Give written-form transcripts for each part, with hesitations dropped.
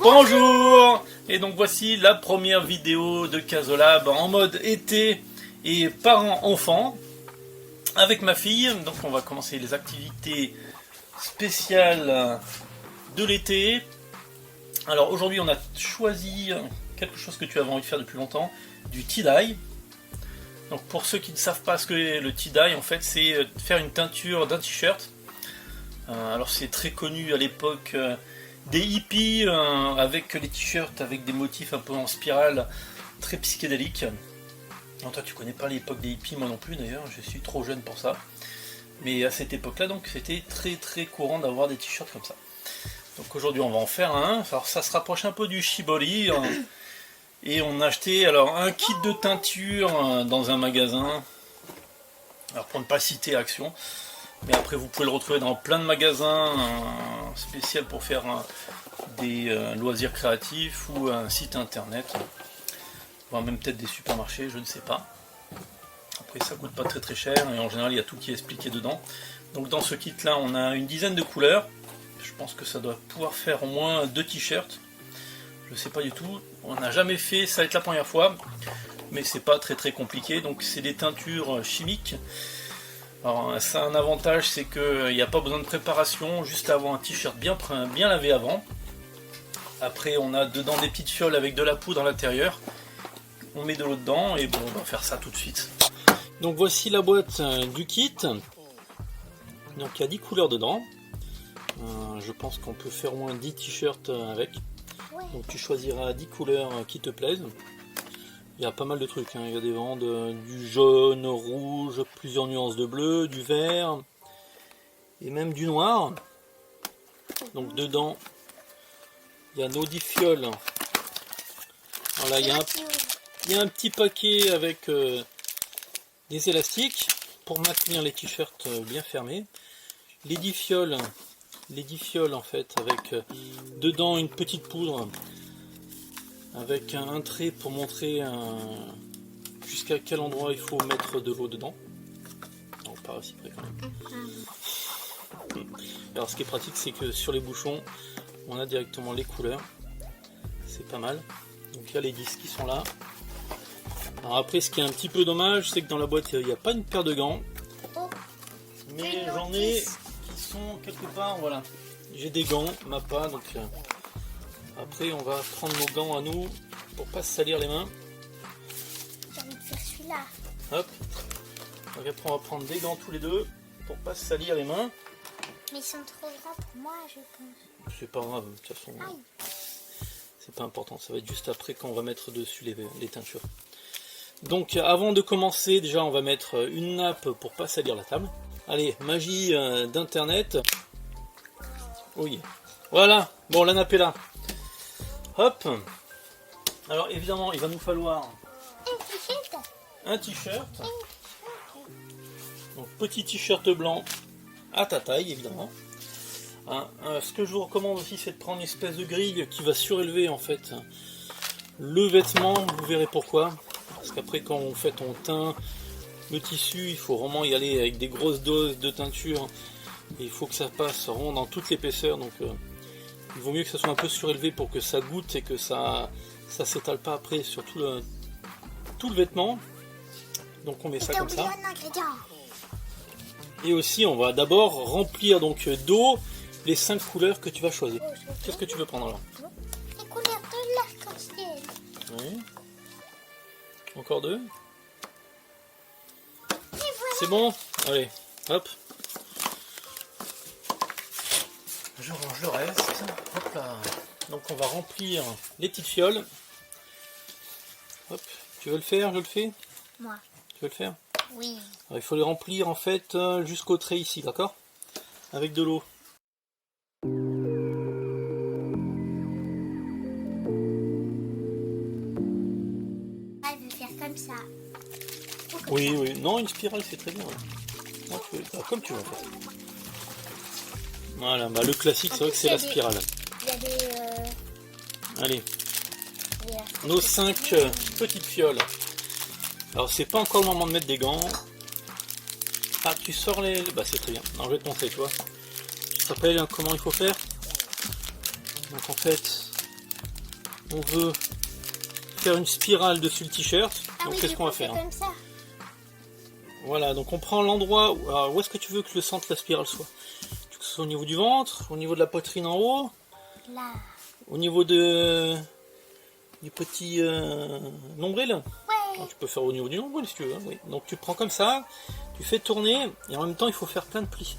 Bonjour. Et donc voici la première vidéo de Casolab en mode été et parents-enfants avec ma fille. Donc on va commencer les activités spéciales de l'été. Alors aujourd'hui on a choisi quelque chose que tu avais envie de faire depuis longtemps, du tie-dye. Donc pour ceux qui ne savent pas ce que est le tie-dye, en fait c'est faire une teinture d'un t-shirt. Alors c'est très connu à l'époque des hippies avec les t-shirts avec des motifs un peu en spirale, très psychédéliques. Non, toi tu connais pas l'époque des hippies, moi non plus d'ailleurs, je suis trop jeune pour ça. Mais à cette époque-là, donc c'était très courant d'avoir des t-shirts comme ça. Donc aujourd'hui on va en faire un. Alors ça se rapproche un peu du shibori. Et on a acheté alors un kit de teinture dans un magasin. Alors pour ne pas citer Action. Mais après vous pouvez le retrouver dans plein de magasins spéciaux pour faire des loisirs créatifs ou un site internet. Voire même peut-être des supermarchés, je ne sais pas. Après ça coûte pas très cher et en général il y a tout qui est expliqué dedans. Donc dans ce kit là on a une dizaine de couleurs. Je pense que ça doit pouvoir faire au moins 2 t-shirts. Je sais pas du tout. On n'a jamais fait, ça va être la première fois. Mais c'est pas très compliqué. Donc c'est des teintures chimiques. Alors ça a un avantage, c'est qu'il n'y a pas besoin de préparation, juste avoir un t-shirt bien lavé avant. Après on a dedans des petites fioles avec de la poudre à l'intérieur. On met de l'eau dedans et bon, on va faire ça tout de suite. Donc voici la boîte du kit. Donc il y a 10 couleurs dedans. Je pense qu'on peut faire au moins 10 t-shirts avec. Donc tu choisiras 10 couleurs qui te plaisent. Il y a pas mal de trucs, hein. Il y a des bandes, du jaune, rouge, plusieurs nuances de bleu, du vert et même du noir. Donc dedans, il y a nos 10 fioles. Voilà, il y a un petit paquet avec des élastiques pour maintenir les t-shirts bien fermés. Les 10 fioles en fait avec dedans une petite poudre avec un trait pour montrer jusqu'à quel endroit il faut mettre de l'eau dedans. Non, pas aussi près quand même. Alors ce qui est pratique, c'est que sur les bouchons on a directement les couleurs, c'est pas mal. Donc il y a les disques qui sont là. Alors après ce qui est un petit peu dommage, c'est que dans la boîte il n'y a pas une paire de gants, mais j'en ai qui sont quelque part, voilà. J'ai des gants, ma pas, donc après on va prendre nos gants à nous pour pas se salir les mains. J'ai envie de faire celui-là. Hop. Donc après on va prendre des gants tous les deux pour pas se salir les mains. Mais ils sont trop grands pour moi, je pense. C'est pas grave, de toute façon. C'est pas important, ça va être juste après quand on va mettre dessus les teintures. Donc avant de commencer, déjà on va mettre une nappe pour pas salir la table. Allez, magie d'internet. Oui, voilà, bon la nappe est là. Hop. Alors évidemment il va nous falloir un t-shirt. Donc petit t-shirt blanc à ta taille évidemment. Ce que je vous recommande aussi, c'est de prendre une espèce de grille qui va surélever en fait le vêtement. Vous verrez pourquoi. Parce qu'après quand on teint le tissu, il faut vraiment y aller avec des grosses doses de teinture. Et il faut que ça passe rond dans toute l'épaisseur. Donc il vaut mieux que ça soit un peu surélevé pour que ça goûte et que ça s'étale pas après sur tout le vêtement. Donc on met ça comme ça. Et aussi on va d'abord remplir donc d'eau les 5 couleurs que tu vas choisir. Qu'est-ce que tu veux prendre là? Les couleurs de l'arc-en-ciel. Oui. Encore 2. C'est bon? Allez, hop. Je range le reste. Hop là. Donc on va remplir les petites fioles. Hop. Tu veux le faire? Je le fais? Moi. Tu veux le faire? Oui. Alors, il faut les remplir en fait jusqu'au trait ici, d'accord? Avec de l'eau. Elle veut faire comme ça. Oui. Non, une spirale c'est très bien. Ouais. Non, comme tu veux en fait. Voilà, bah, le classique c'est vrai que c'est la spirale. Il y a des... Allez. Nos 5 petites fioles. Alors c'est pas encore le moment de mettre des gants. Ah, tu sors les... Bah c'est très bien. Non, je vais te montrer, tu vois. Tu te rappelles comment il faut faire? Donc en fait, on veut faire une spirale dessus le t-shirt. Ah Donc oui, qu'est-ce qu'on va faire? comme ça. Voilà, donc on prend l'endroit où est-ce que tu veux que le centre de la spirale soit? Que ce soit au niveau du ventre, au niveau de la poitrine en haut, Là. au niveau du petit nombril. Ouais. Tu peux faire au niveau du nombril si tu veux. Hein, oui. Donc tu prends comme ça, tu fais tourner et en même temps il faut faire plein de plis.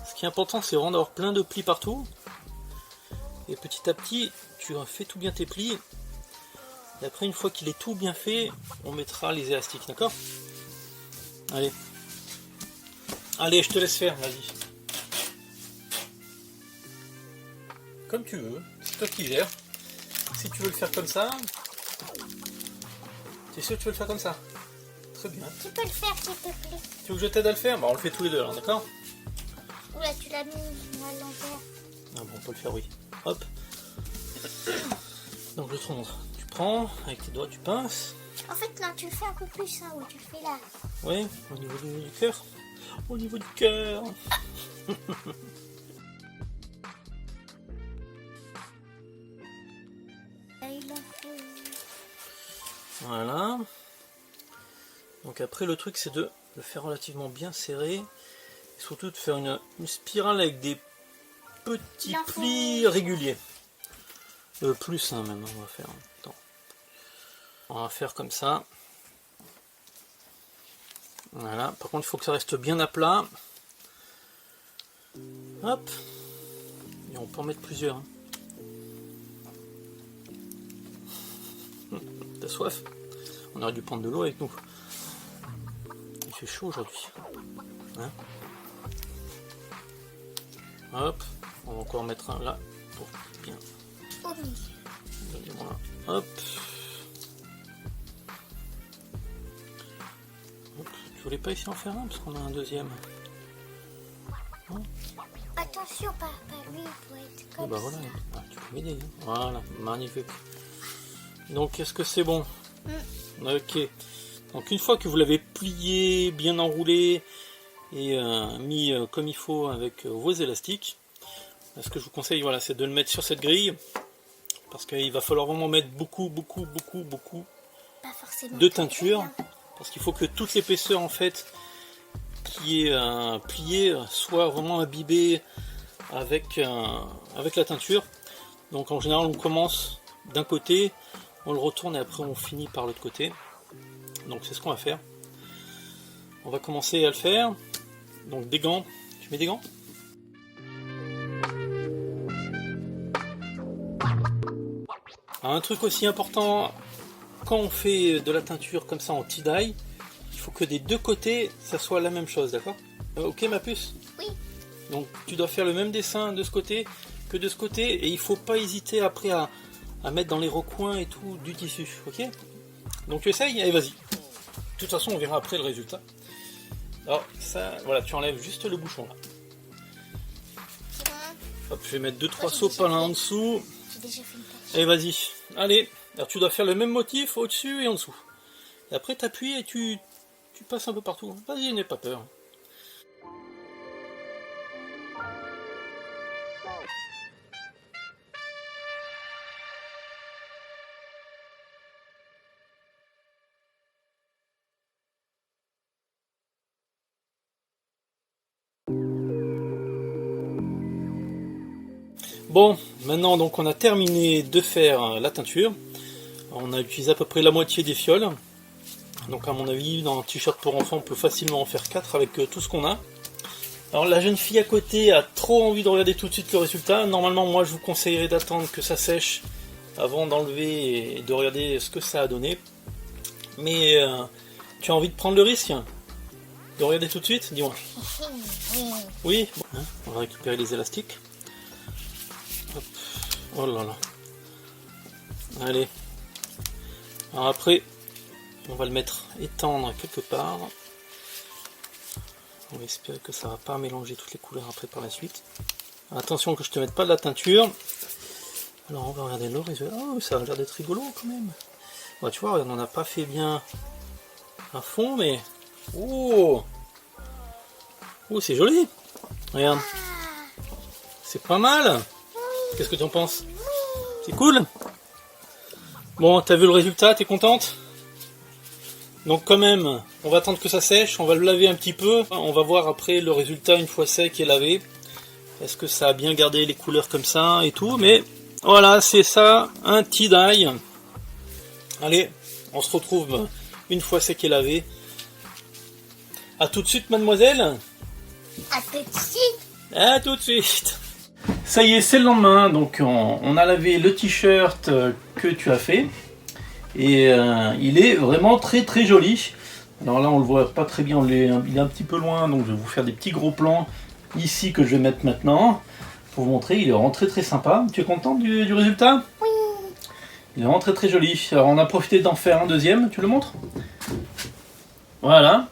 Ce qui est important, c'est vraiment d'avoir plein de plis partout. Et petit à petit, tu fais tout bien tes plis. Et après, une fois qu'il est tout bien fait, on mettra les élastiques, d'accord? Allez. Allez, je te laisse faire, vas-y. Comme tu veux, c'est toi qui gères. Si tu veux le faire comme ça, t'es sûr que tu veux le faire comme ça? Très bien. Tu peux le faire s'il te plaît. Tu veux que je t'aide à le faire? Bah, on le fait tous les deux, alors, d'accord? Oula, tu l'as mis à l'envers. Ah bon, on peut le faire, oui. Hop. Donc je te montre. Tu prends, avec tes doigts, tu pinces. En fait, non, tu le fais un peu plus, hein, où tu le fais là. Oui, au niveau du cœur. Au niveau du cœur. Là, il en faut. Voilà. Donc après, le truc, c'est de le faire relativement bien serré. Et surtout de faire une spirale avec des petits plis réguliers. Plus, hein, même, on va faire. Attends. On va faire comme ça. Voilà. Par contre, il faut que ça reste bien à plat. Hop. Et on peut en mettre plusieurs. Hein. T'as soif? On aurait dû prendre de l'eau avec nous. Il fait chaud aujourd'hui. Hein? Hop. On va encore mettre un là pour bien. Voilà. Hop. Hop. Tu voulais pas essayer d'en faire un parce qu'on a un deuxième. Hein? Attention, pas lui, il doit être comme Bah voilà, ça. ah, tu peux m'aider. Hein. Voilà, magnifique. Donc est-ce que c'est bon? Ok. Donc une fois que vous l'avez plié, bien enroulé et mis comme il faut avec vos élastiques, ce que je vous conseille, voilà, c'est de le mettre sur cette grille parce qu'il va falloir vraiment mettre beaucoup Pas forcément de très teinture bien. parce qu'il faut que toute l'épaisseur en fait qui est pliée soit vraiment imbibée avec la teinture. Donc en général on commence d'un côté, on le retourne et après on finit par l'autre côté. Donc c'est ce qu'on va faire. On va commencer à le faire. Donc des gants. Tu mets des gants? Alors, un truc aussi important, quand on fait de la teinture comme ça en tie-dye, il faut que des deux côtés ça soit la même chose, d'accord? Ok ma puce? Oui. Donc tu dois faire le même dessin de ce côté que de ce côté et il faut pas hésiter après à mettre dans les recoins et tout du tissu, ok? Donc tu essayes? Allez vas-y. De toute façon on verra après le résultat. Alors ça, voilà, tu enlèves juste le bouchon là. C'est bon. Hop, je vais mettre 2-3 Moi, j'ai sopales déjà en fait. dessous. J'ai déjà fait une tâche. Allez vas-y, allez. Alors tu dois faire le même motif au-dessus et en dessous. Et après tu appuies et tu passes un peu partout. Vas-y, n'aie pas peur. Bon, maintenant donc on a terminé de faire la teinture. On a utilisé à peu près la moitié des fioles. Donc à mon avis, dans un t-shirt pour enfant, on peut facilement en faire 4 avec tout ce qu'on a. Alors la jeune fille à côté a trop envie de regarder tout de suite le résultat. Normalement, moi je vous conseillerais d'attendre que ça sèche avant d'enlever et de regarder ce que ça a donné. Mais tu as envie de prendre le risque de regarder tout de suite? Dis-moi. Oui, bon, hein, on va récupérer les élastiques. Hop. Oh là là. Allez. Alors après, on va le mettre étendre quelque part. On va espérer que ça va pas mélanger toutes les couleurs après par la suite. Attention que je te mette pas de la teinture. Alors on va regarder le résultat. Oh, ça a l'air d'être rigolo quand même. Ouais, tu vois, on n'a pas fait bien à fond, mais... Oh, oh, c'est joli. Regarde. C'est pas mal. Qu'est-ce que tu en penses? C'est cool. Bon, t'as vu le résultat, t'es contente? Donc quand même, on va attendre que ça sèche, on va le laver un petit peu. On va voir après le résultat une fois sec et lavé. Est-ce que ça a bien gardé les couleurs comme ça et tout? Mais voilà, c'est ça, un tie-dye. Allez, on se retrouve une fois sec et lavé. A tout de suite, mademoiselle. À tout de suite. À tout de suite. Ça y est, c'est le lendemain, donc on a lavé le t-shirt que tu as fait. Et il est vraiment très très joli. Alors là, on le voit pas très bien, il est un petit peu loin, donc je vais vous faire des petits gros plans ici que je vais mettre maintenant. Pour vous montrer, il est vraiment très très sympa. Tu es content du résultat? Oui. Il est vraiment très très joli. Alors on a profité d'en faire un deuxième, tu le montres? Voilà.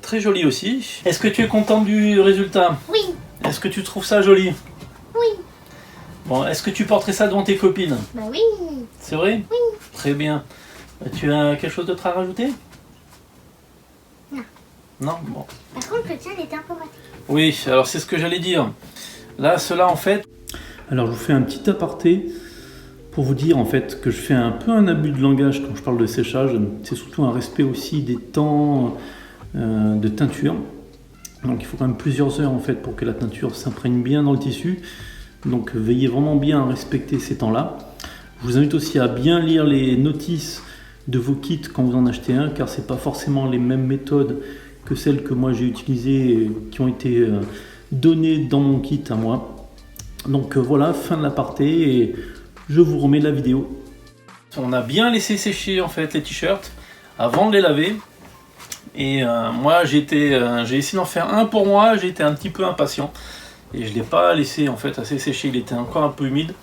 Très joli aussi. Est-ce que tu es content du résultat? Oui. Est-ce que tu trouves ça joli? Oui. Bon, est-ce que tu porterais ça devant tes copines? Bah oui. C'est vrai? Oui. Très bien. Tu as quelque chose d'autre à rajouter? Non. Non? Bon. Par contre, le tien, il était un peu raté. Oui, alors c'est ce que j'allais dire. Là, cela en fait... Alors je vous fais un petit aparté pour vous dire en fait que je fais un peu un abus de langage quand je parle de séchage. C'est surtout un respect aussi des temps de teinture. Donc il faut quand même plusieurs heures en fait pour que la teinture s'imprègne bien dans le tissu. Donc veillez vraiment bien à respecter ces temps-là. Je vous invite aussi à bien lire les notices de vos kits quand vous en achetez un, car c'est pas forcément les mêmes méthodes que celles que moi j'ai utilisées et qui ont été données dans mon kit à moi. Donc voilà, fin de l'aparté et je vous remets la vidéo. On a bien laissé sécher en fait les t-shirts avant de les laver. Et moi j'ai essayé d'en faire un pour moi, j'ai été un petit peu impatient. Et je ne l'ai pas laissé en fait assez séché, il était encore un peu humide.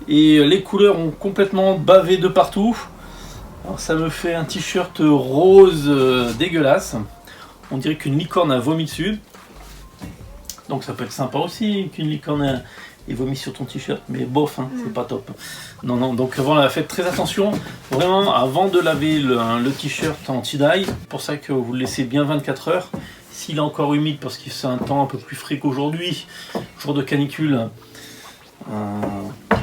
Et les couleurs ont complètement bavé de partout. Alors ça me fait un t-shirt rose dégueulasse. On dirait qu'une licorne a vomi dessus. Donc ça peut être sympa aussi qu'une licorne ait vomi sur ton t-shirt. Mais bof, hein, c'est pas top. Non, non, donc voilà, faites très attention. Vraiment, avant de laver le t-shirt en tie-dye. C'est pour ça que vous le laissez bien 24 heures. S'il est encore humide, parce que c'est un temps un peu plus frais qu'aujourd'hui, jour de canicule,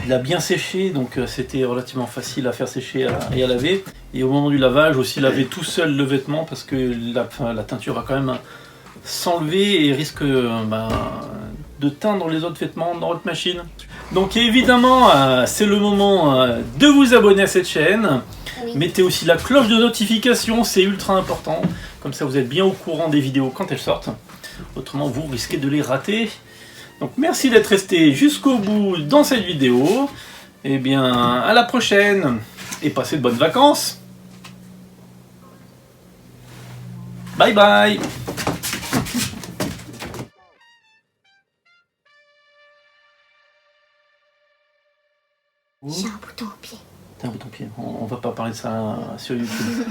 il a bien séché, donc c'était relativement facile à faire sécher et à laver. Et au moment du lavage, aussi laver tout seul le vêtement, parce que la teinture va quand même s'enlever et risque de teindre les autres vêtements dans votre machine. Donc évidemment, c'est le moment de vous abonner à cette chaîne. Oui. Mettez aussi la cloche de notification, c'est ultra important. Comme ça, vous êtes bien au courant des vidéos quand elles sortent. Autrement, vous risquez de les rater. Donc, merci d'être resté jusqu'au bout dans cette vidéo. Et bien, à la prochaine. Et passez de bonnes vacances. Bye bye. J'ai un bouton au pied. T'as un bouton au pied. On va pas parler de ça sur YouTube.